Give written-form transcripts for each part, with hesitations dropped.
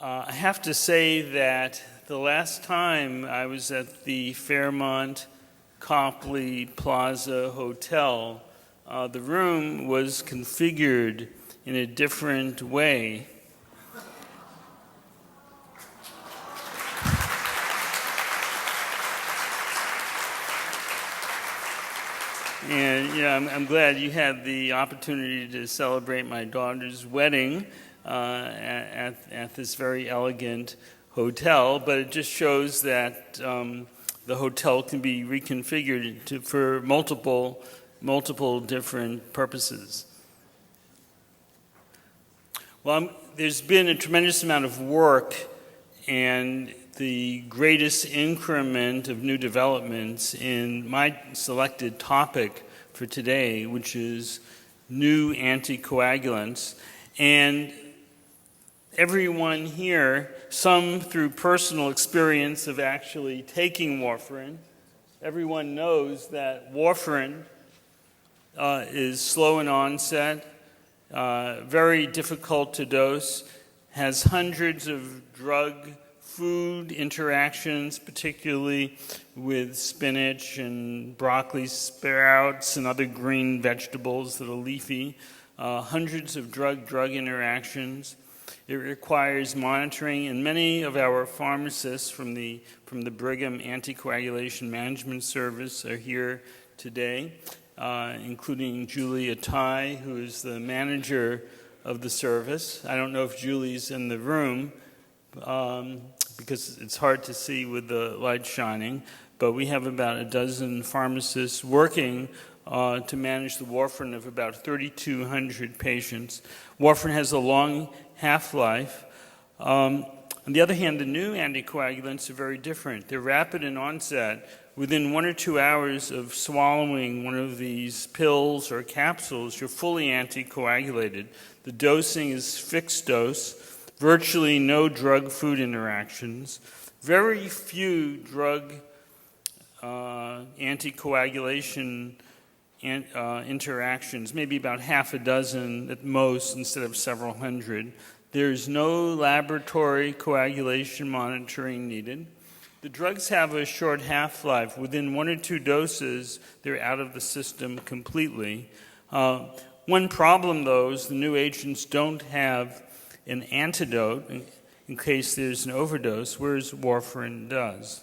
I have to say that the last time I was at the Fairmont Copley Plaza Hotel, the room was configured in a different way. And I'm glad you had the opportunity to celebrate my daughter's wedding at this very elegant hotel, but it just shows that the hotel can be reconfigured for multiple different purposes. Well, there's been a tremendous amount of work and the greatest increment of new developments in my selected topic for today, which is new anticoagulants. And everyone here, some through personal experience of actually taking warfarin, everyone knows that warfarin is slow in onset, very difficult to dose, has hundreds of drug-food interactions, particularly with spinach and broccoli sprouts and other green vegetables that are leafy, hundreds of drug-drug interactions. It requires monitoring, and many of our pharmacists from the Brigham Anticoagulation Management Service are here today, including Julie Attai, who is the manager of the service. I don't know if Julie's in the room because it's hard to see with the light shining, but we have about a dozen pharmacists working to manage the warfarin of about 3,200 patients. Warfarin has a long half-life. On the other hand, the new anticoagulants are very different. They're rapid in onset. Within 1 or 2 hours of swallowing one of these pills or capsules, you're fully anticoagulated. The dosing is fixed dose, virtually no drug-food interactions, very few drug anticoagulation interactions, maybe about half a dozen at most instead of several hundred. There's no laboratory coagulation monitoring needed. The drugs have a short half-life. Within 1 or 2 doses, they're out of the system completely. One problem, though, is the new agents don't have an antidote in case there's an overdose, whereas warfarin does.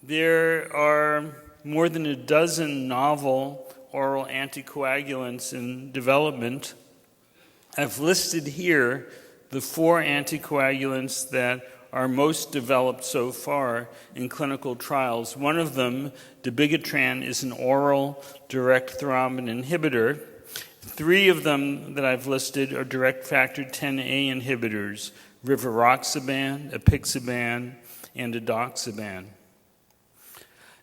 There are more than a dozen novel oral anticoagulants in development. I've listed here the 4 anticoagulants that are most developed so far in clinical trials. One of them, Dabigatran, is an oral direct thrombin inhibitor. 3 of them that I've listed are direct factor 10A inhibitors, rivaroxaban, apixaban, and edoxaban.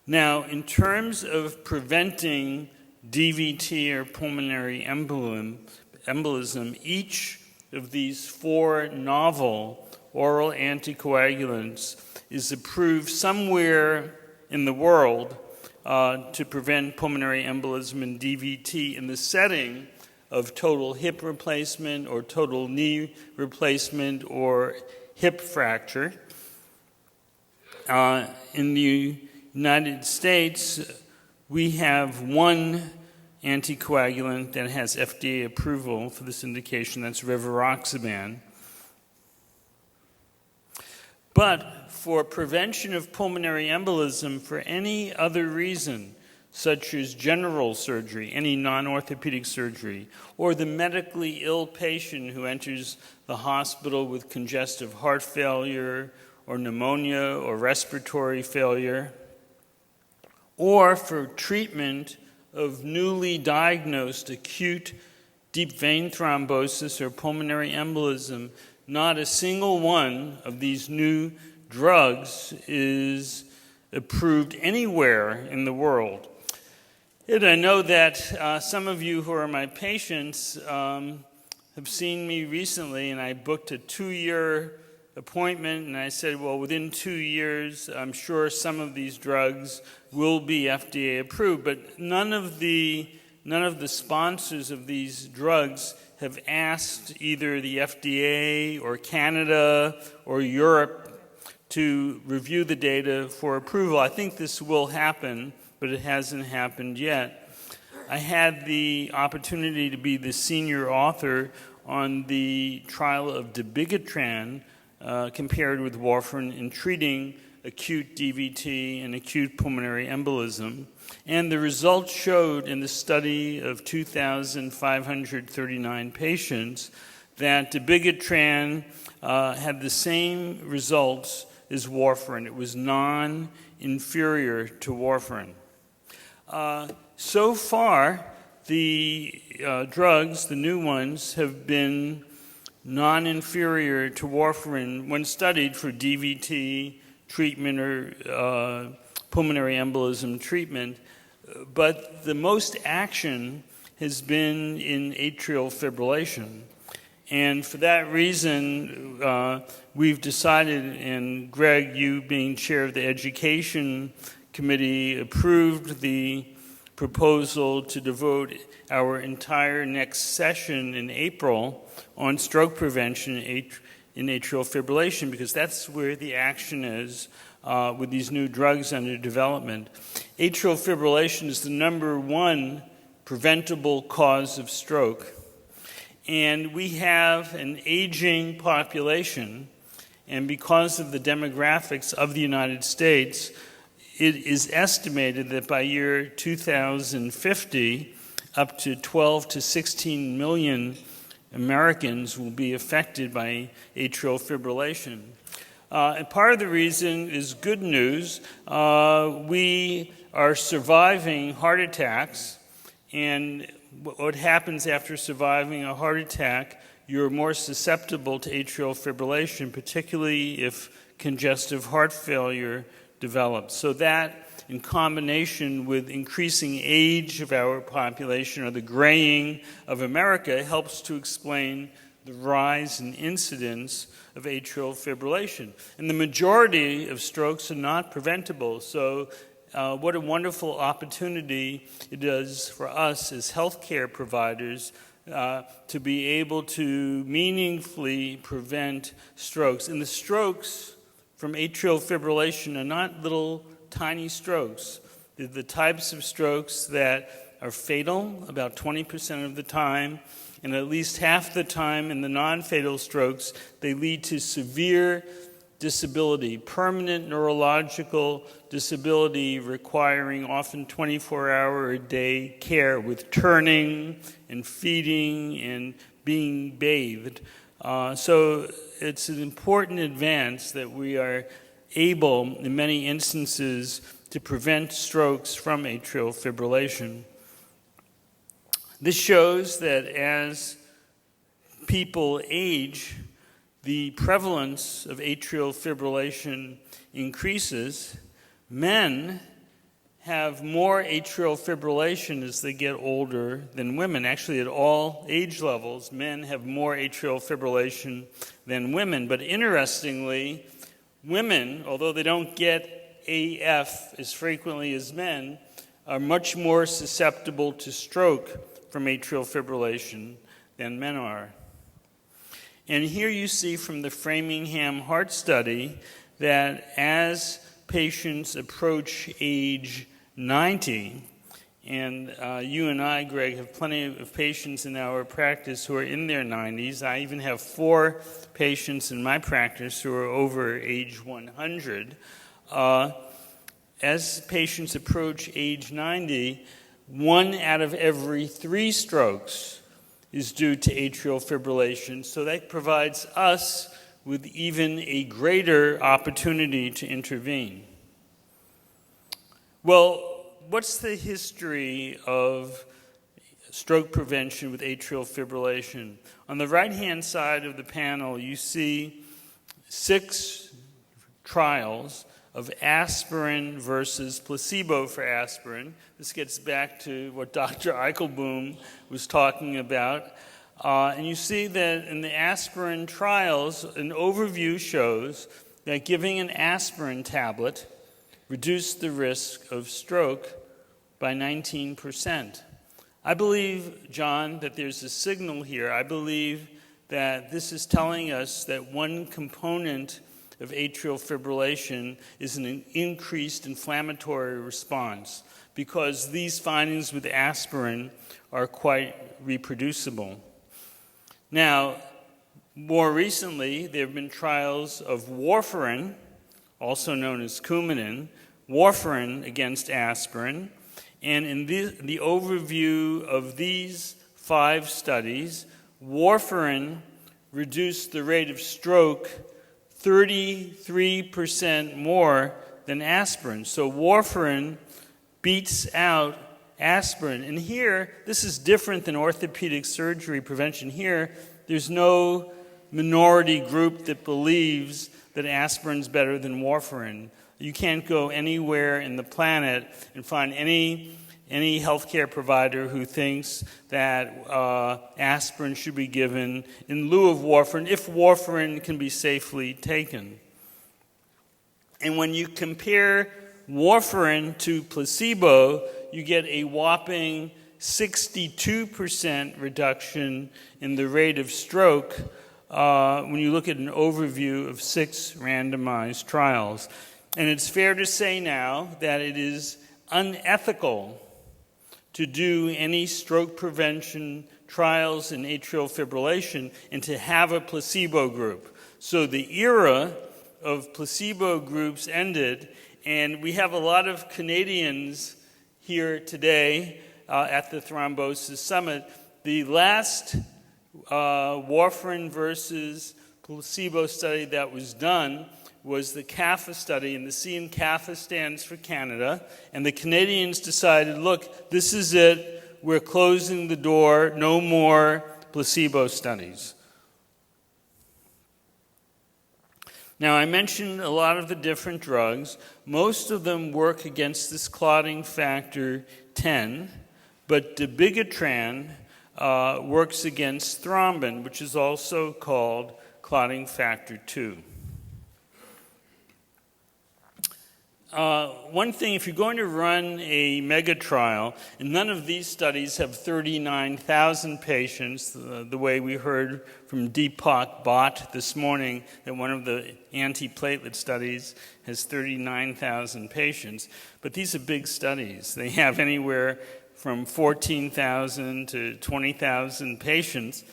Now, in terms of preventing DVT or pulmonary embolism, each of these 4 novel oral anticoagulants is approved somewhere in the world to prevent pulmonary embolism and DVT in the setting of total hip replacement or total knee replacement or hip fracture. In the United States, we have 1 anticoagulant that has FDA approval for this indication, that's rivaroxaban. But for prevention of pulmonary embolism for any other reason, such as general surgery, any non-orthopedic surgery, or the medically ill patient who enters the hospital with congestive heart failure or pneumonia or respiratory failure, or for treatment of newly diagnosed acute deep vein thrombosis or pulmonary embolism, not a single one of these new drugs is approved anywhere in the world. And I know that some of you who are my patients have seen me recently, and I booked a 2-year appointment, and I said, well, within 2 years, I'm sure some of these drugs will be FDA approved, but none of the sponsors of these drugs have asked either the FDA or Canada or Europe to review the data for approval. I think this will happen, but it hasn't happened yet. I had the opportunity to be the senior author on the trial of Dabigatran compared with Warfarin in treating acute DVT and acute pulmonary embolism. And the results showed in the study of 2,539 patients that Dabigatran had the same results as Warfarin. It was non-inferior to Warfarin. So far, the drugs, the new ones, have been non-inferior to Warfarin when studied for DVT treatment or pulmonary embolism treatment, but the most action has been in atrial fibrillation. And for that reason, we've decided, and Greg, you being chair of the education committee, approved the proposal to devote our entire next session in April on stroke prevention in atrial fibrillation, because that's where the action is with these new drugs under development. Atrial fibrillation is the #1 preventable cause of stroke. And we have an aging population, and because of the demographics of the United States, it is estimated that by year 2050, up to 12 to 16 million Americans will be affected by atrial fibrillation. And part of the reason is good news. We are surviving heart attacks, and what happens after surviving a heart attack, you're more susceptible to atrial fibrillation, particularly if congestive heart failure develops. So that, in combination with increasing age of our population, or the graying of America, helps to explain the rise in incidence of atrial fibrillation. And the majority of strokes are not preventable, so what a wonderful opportunity it is for us as healthcare providers to be able to meaningfully prevent strokes. And the strokes from atrial fibrillation are not little tiny strokes. They're the types of strokes that are fatal about 20% of the time, and at least half the time in the non-fatal strokes, they lead to severe disability, permanent neurological disability requiring often 24-hour-a-day care with turning and feeding and being bathed. So it's an important advance that we are able, in many instances, to prevent strokes from atrial fibrillation. This shows that as people age, the prevalence of atrial fibrillation increases. Men have more atrial fibrillation as they get older than women. Actually, at all age levels, men have more atrial fibrillation than women. But interestingly, women, although they don't get AF as frequently as men, are much more susceptible to stroke from atrial fibrillation than men are. And here you see from the Framingham Heart Study that as patients approach age 90, and you and I, Greg, have plenty of patients in our practice who are in their 90s. I even have 4 patients in my practice who are over age 100. As patients approach age 90, 1 out of every 3 strokes is due to atrial fibrillation. So that provides us with even a greater opportunity to intervene. Well, what's the history of stroke prevention with atrial fibrillation? On the right-hand side of the panel, you see 6 trials of aspirin versus placebo for aspirin. This gets back to what Dr. Eichelboom was talking about. And you see that in the aspirin trials, an overview shows that giving an aspirin tablet reduced the risk of stroke by 19%. I believe, John, that there's a signal here. I believe that this is telling us that one component of atrial fibrillation is an increased inflammatory response, because these findings with aspirin are quite reproducible. Now, more recently, there have been trials of Warfarin, also known as Coumadin, Warfarin against aspirin, and in the overview of these 5 studies, Warfarin reduced the rate of stroke 33% more than aspirin. So Warfarin beats out aspirin. And here, this is different than orthopedic surgery prevention. Here, there's no minority group that believes that aspirin's better than Warfarin. You can't go anywhere in the planet and find any healthcare provider who thinks that aspirin should be given in lieu of Warfarin if Warfarin can be safely taken. And when you compare Warfarin to placebo, you get a whopping 62% reduction in the rate of stroke when you look at an overview of 6 randomized trials. And it's fair to say now that it is unethical to do any stroke prevention trials in atrial fibrillation and to have a placebo group. So the era of placebo groups ended, and we have a lot of Canadians here today at the Thrombosis Summit. The last Warfarin versus placebo study that was done was the CAFA study, and the C in CAFA stands for Canada, and the Canadians decided, look, this is it, we're closing the door, no more placebo studies. Now, I mentioned a lot of the different drugs. Most of them work against this clotting factor 10, but Dabigatran works against thrombin, which is also called clotting factor 2. One thing, if you're going to run a mega trial, and none of these studies have 39,000 patients, the way we heard from Deepak Bhatt this morning, that one of the antiplatelet studies has 39,000 patients. But these are big studies. They have anywhere from 14,000 to 20,000 patients.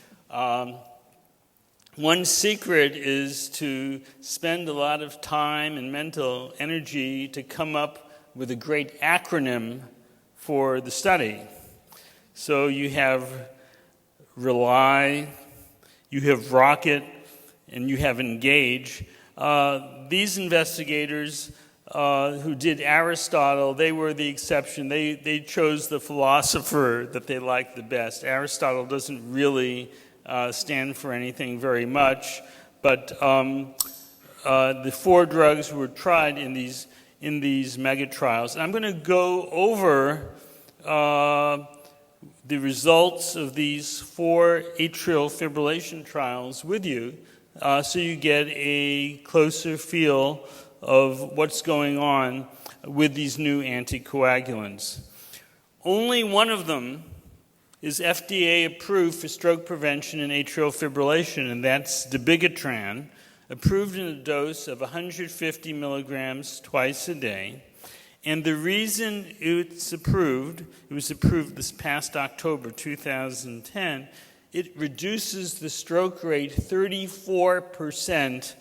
One secret is to spend a lot of time and mental energy to come up with a great acronym for the study. So you have RELY, you have ROCKET, and you have ENGAGE. These investigators who did Aristotle, they were the exception. They chose the philosopher that they liked the best. Aristotle doesn't really stand for anything very much, but the 4 drugs were tried in these mega trials. And I'm going to go over the results of these 4 atrial fibrillation trials with you, so you get a closer feel of what's going on with these new anticoagulants. Only one of them is FDA approved for stroke prevention and atrial fibrillation, and that's Dabigatran, approved in a dose of 150 milligrams twice a day. And the reason it was approved this past October 2010, it reduces the stroke rate 34%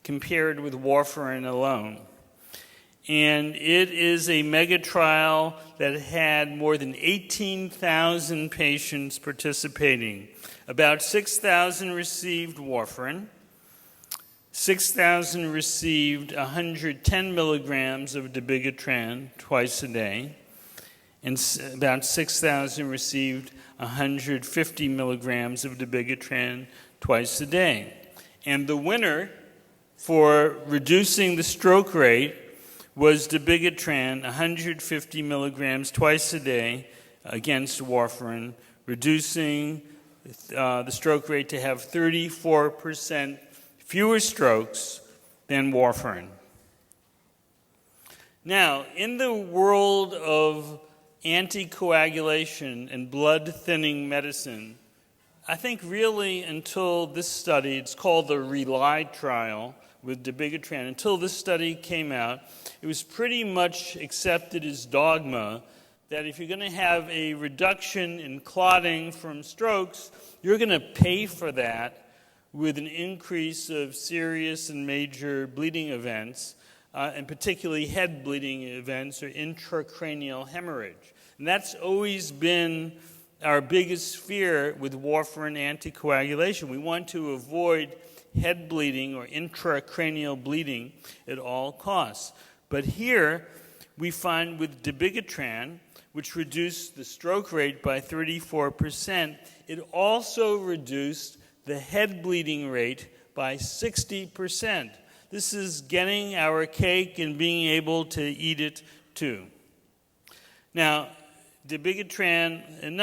compared with Warfarin alone. And it is a mega trial that had more than 18,000 patients participating. About 6,000 received Warfarin, 6,000 received 110 milligrams of Dabigatran twice a day, and about 6,000 received 150 milligrams of Dabigatran twice a day. And the winner for reducing the stroke rate was Dabigatran, 150 milligrams twice a day against Warfarin, reducing the stroke rate to have 34% fewer strokes than Warfarin. Now, in the world of anticoagulation and blood-thinning medicine, I think really until this study, it's called the RELY trial with Dabigatran, until this study came out, it was pretty much accepted as dogma that if you're going to have a reduction in clotting from strokes, you're going to pay for that with an increase of serious and major bleeding events, and particularly head bleeding events or intracranial hemorrhage. And that's always been our biggest fear with warfarin anticoagulation. We want to avoid head bleeding or intracranial bleeding at all costs. But here we find with Dabigatran, which reduced the stroke rate by 34%, it also reduced the head bleeding rate by 60%. This is getting our cake and being able to eat it too. Now, Dabigatran, and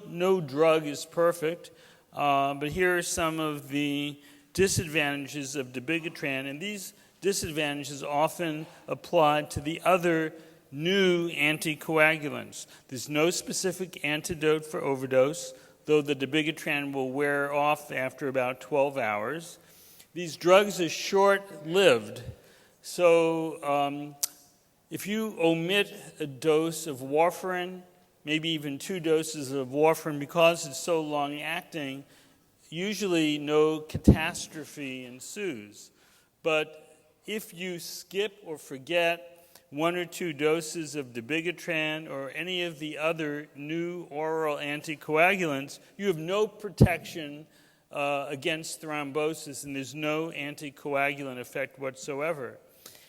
no drug is perfect, but here are some of the disadvantages of Dabigatran, and these disadvantages often apply to the other new anticoagulants. There's no specific antidote for overdose, though the Dabigatran will wear off after about 12 hours. These drugs are short-lived, so if you omit a dose of warfarin, maybe even 2 doses of warfarin, because it's so long-acting, usually no catastrophe ensues. But if you skip or forget 1 or 2 doses of Dabigatran or any of the other new oral anticoagulants, you have no protection against thrombosis, and there's no anticoagulant effect whatsoever.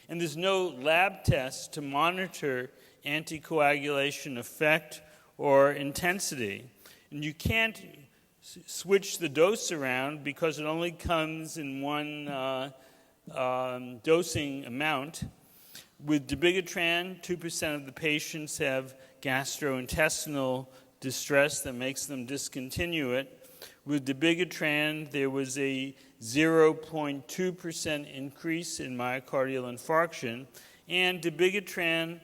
And there's no lab test to monitor anticoagulation effect or intensity. And you can't switch the dose around because it only comes in one dosing amount. With Dabigatran, 2% of the patients have gastrointestinal distress that makes them discontinue it. With Dabigatran, there was a 0.2% increase in myocardial infarction, and Dabigatran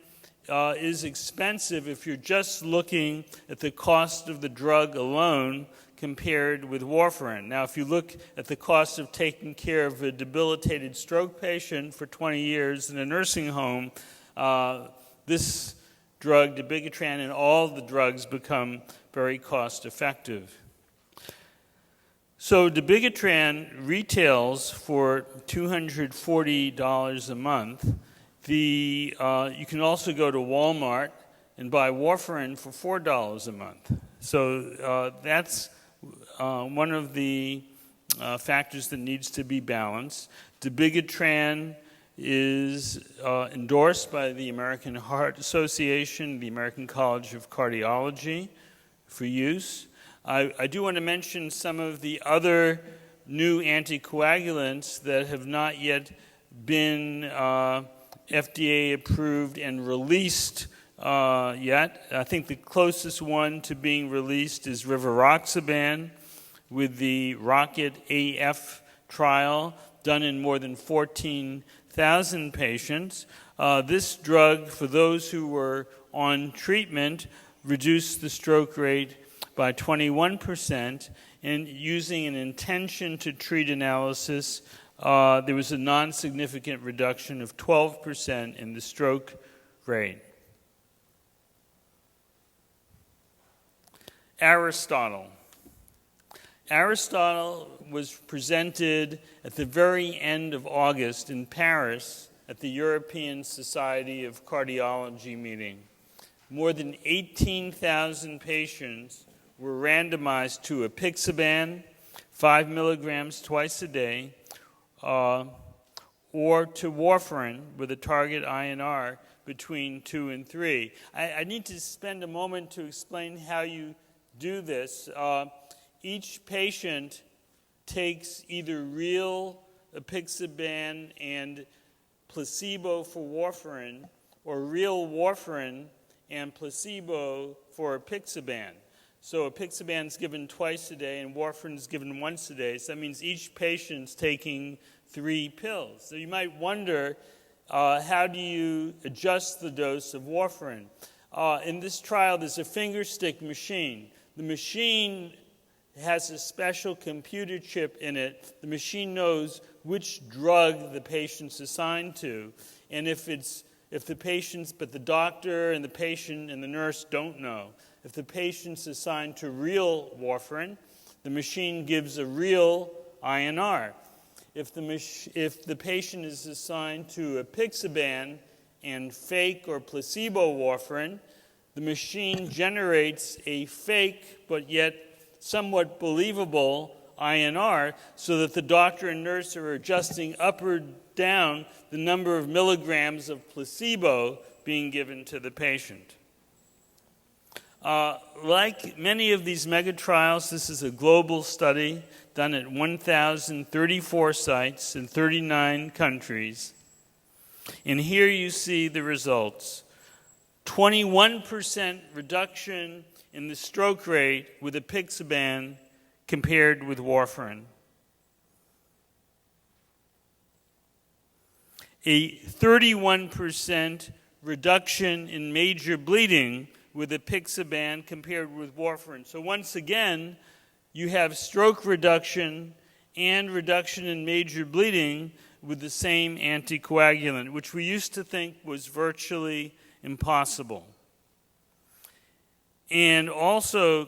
is expensive if you're just looking at the cost of the drug alone compared with warfarin. Now, if you look at the cost of taking care of a debilitated stroke patient for 20 years in a nursing home, this drug, Dabigatran, and all the drugs become very cost-effective. So Dabigatran retails for $240 a month. You can also go to Walmart and buy warfarin for $4 a month. So that's one of the factors that needs to be balanced. Dabigatran is endorsed by the American Heart Association, the American College of Cardiology for use. I do want to mention some of the other new anticoagulants that have not yet been FDA approved and released yet. I think the closest one to being released is RECURRENT with the ROCKET AF trial done in more than 14,000 patients. This drug, for those who were on treatment, reduced the stroke rate by 21%, and using an intention to treat analysis, there was a non-significant reduction of 12% in the stroke rate. ARISTOTLE. ARISTOTLE was presented at the very end of August in Paris at the European Society of Cardiology meeting. More than 18,000 patients were randomized to apixaban, 5 milligrams twice a day, or to warfarin with a target INR between 2 and 3. I need to spend a moment to explain how you do this. Each patient takes either real apixaban and placebo for warfarin, or real warfarin and placebo for apixaban. So apixaban is given twice a day and warfarin is given once a day. So that means each patient's taking 3 pills. So you might wonder, how do you adjust the dose of warfarin? In this trial, there's a finger stick machine. The machine has a special computer chip in it. The machine knows which drug the patient's assigned to. And if the doctor and the patient and the nurse don't know. If the patient's assigned to real warfarin, the machine gives a real INR. If the patient is assigned to apixaban and fake or placebo warfarin, the machine generates a fake but yet somewhat believable INR so that the doctor and nurse are adjusting up or down the number of milligrams of placebo being given to the patient. Like many of these mega trials, this is a global study done at 1,034 sites in 39 countries. And here you see the results. 21% reduction in the stroke rate with apixaban compared with warfarin. A 31% reduction in major bleeding with apixaban compared with warfarin. So once again, you have stroke reduction and reduction in major bleeding with the same anticoagulant, which we used to think was virtually impossible. And also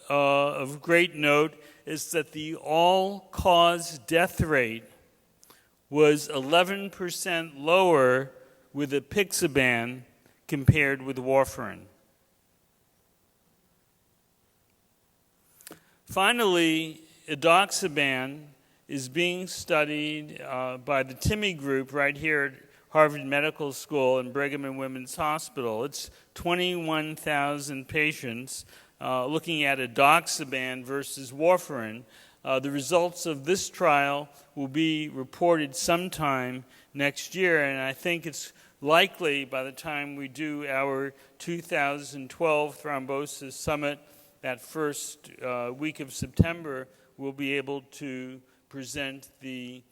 of great note is that the all-cause death rate was 11% lower with apixaban compared with warfarin. Finally, EDOXABAN is being studied by the TIMI group right here at Harvard Medical School and Brigham and Women's Hospital. It's 21,000 patients looking at EDOXABAN versus warfarin. The results of this trial will be reported sometime next year, and I think it's likely by the time we do our 2012 Thrombosis Summit, that first week of September, we'll be able to present the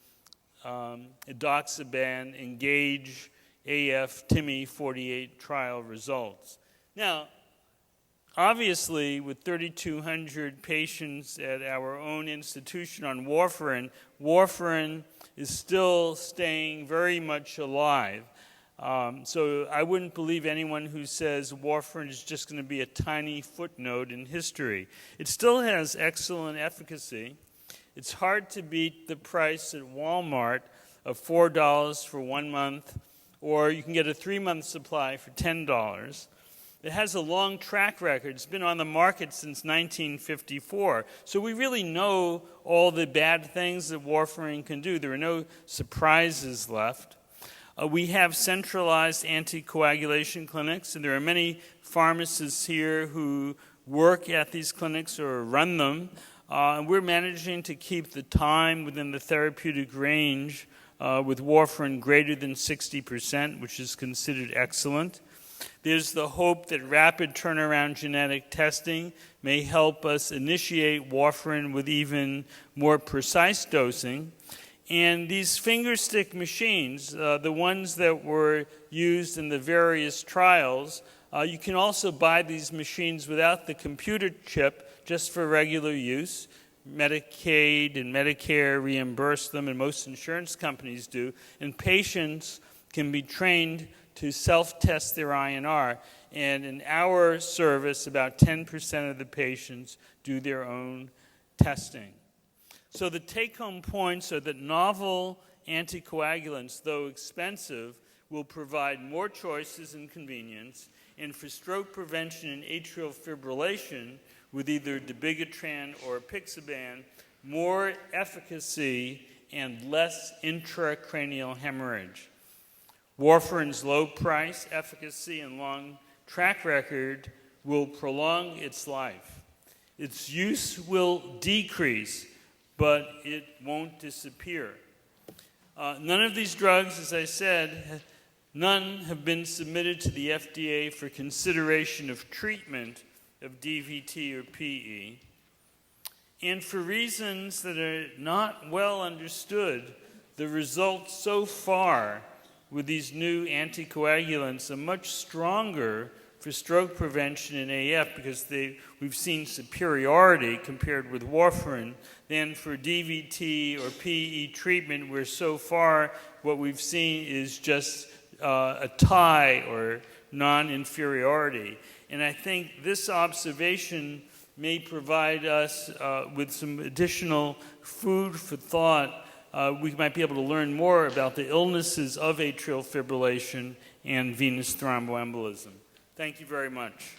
EDOXABAN Engage AF-TIMI 48 trial results. Now, obviously, with 3,200 patients at our own institution on warfarin, warfarin is still staying very much alive. So I wouldn't believe anyone who says warfarin is just going to be a tiny footnote in history. It still has excellent efficacy. It's hard to beat the price at Walmart of $4 for 1 month, or you can get a 3-month supply for $10. It has a long track record. It's been on the market since 1954. So we really know all the bad things that warfarin can do. There are no surprises left. We have centralized anticoagulation clinics, and there are many pharmacists here who work at these clinics or run them. And we're managing to keep the time within the therapeutic range with warfarin greater than 60%, which is considered excellent. There's the hope that rapid turnaround genetic testing may help us initiate warfarin with even more precise dosing. And these finger stick machines, the ones that were used in the various trials, you can also buy these machines without the computer chip, just for regular use. Medicaid and Medicare reimburse them, and most insurance companies do. And patients can be trained to self-test their INR. And in our service, about 10% of the patients do their own testing. So the take-home points are that novel anticoagulants, though expensive, will provide more choices and convenience, and for stroke prevention and atrial fibrillation, with either Dabigatran or apixaban, more efficacy and less intracranial hemorrhage. Warfarin's low price, efficacy, and long track record will prolong its life. Its use will decrease, but it won't disappear. None of these drugs, as I said, none have been submitted to the FDA for consideration of treatment of DVT or PE. And for reasons that are not well understood, the results so far with these new anticoagulants are much stronger for stroke prevention in AF because we've seen superiority compared with warfarin than for DVT or PE treatment, where so far what we've seen is just a tie or non-inferiority. And I think this observation may provide us with some additional food for thought. We might be able to learn more about the illnesses of atrial fibrillation and venous thromboembolism. Thank you very much.